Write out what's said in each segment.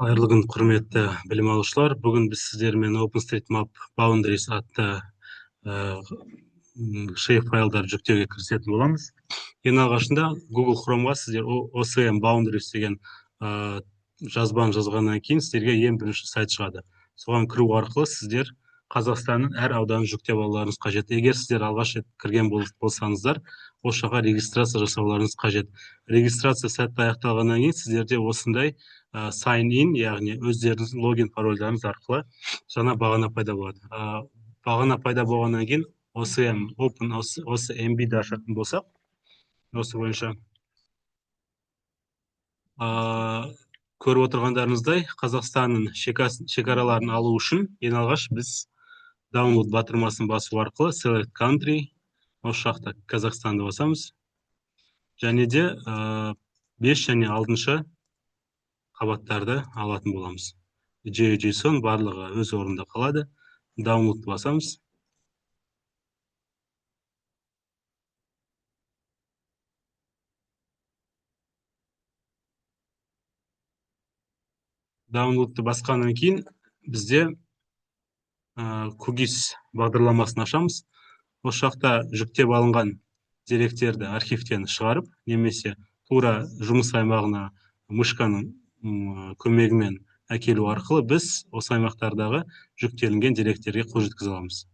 Қайырлы күн, құрметті білім алушылар. Бүгін біз сіздермен OpenStreetMap Boundaries атты шейп файлдар жүктеуге кірісетін боламыз. Ең алғашында Google Chromeға сіздер OCM Boundaries деген жазбаны жазғаннан кейін сіздерге ең бірінші сайт шығады. Соған кіру арқылы сіздер Қазақстанның әр ауданын жүктеп алуларыңыз қажет. Егер сіздер алғаш рет кірген болсаңыздар, осы жаққа регистрация жасауларыңыз қажет. Регистрация сәтті аяқталғаннан кейін сіздерде осындай sign in, яғни өздеріңіз логин парольдарыңыз арқылы жаңа бағана пайда болады. Бағана пайда болғаннан кейін осы MB-ді ашатын болсақ, осы бойынша көріп отырғандарыңыздай Қазақстанның шекараларын алу үшін ең алғаш біз download батырмасын басу арқылы select country, осы жақта Қазақстанды басамыз. Және де 5 және 6-шы қабаттарды алатын боламыз. JSON барлығы өз орнында қалады. Download басамыз. Downloadты басқаннан кейін бізде QGIS бағдарламасын ашамыз. Осы жақта жүктеп алынған деректерді архивтен шығарып, немесе тура жұмыс аймағына мышканың көмегімен әкелу арқылы біз осы аймақтардағы жүктелінген деректерге қол жеткізе аламыз.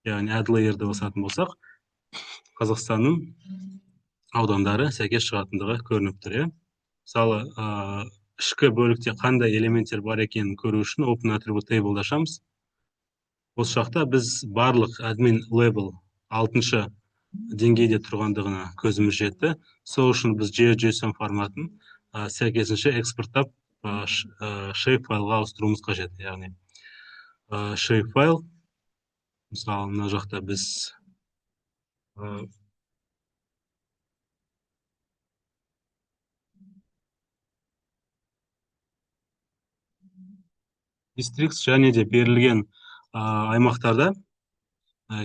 Яғни add layer'ды басатын болсақ, Қазақстанның аудандары сәйкес шығатындығы көрініп тұр. Мысалы, ішкі бөлікте қандай элементтер бар екенін көру үшін Open Attribute Table ашамыз. Осы жақта біз барлық admin level 6-шы деңгейде тұрғандығына көзіміз жетті. Сол үшін біз JSON форматын сәйкесінше экспорттап shape файлға ауыстыруымыз қажет. Яғни shape файл, мысалы, мына жақта біз districts және де берілген аймақтарда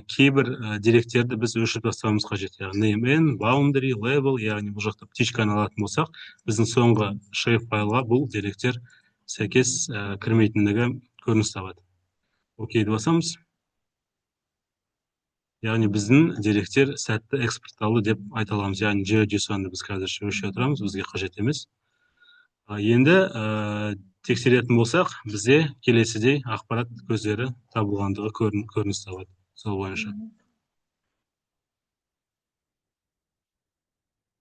кейбір деректерді біз өшіріп тастауымыз қажет. Яғни name, boundary, level, яғни бұл жақта птичканы алатын болсақ, біздің соңғы shape файлға бұл деректер сәйкес кірмейтіндігі көрініс табады. Окейді басамыз. Яғни біздің деректер сәтті экспортталды деп айта аламыз. Яғни JSON-ды біз қазірше өшіре тұрамыз, бізге қажет емес. Енді тексеретін болсақ, бізде келесідей ақпарат көздері табылғандығы көрініс табады. Сол бойынша.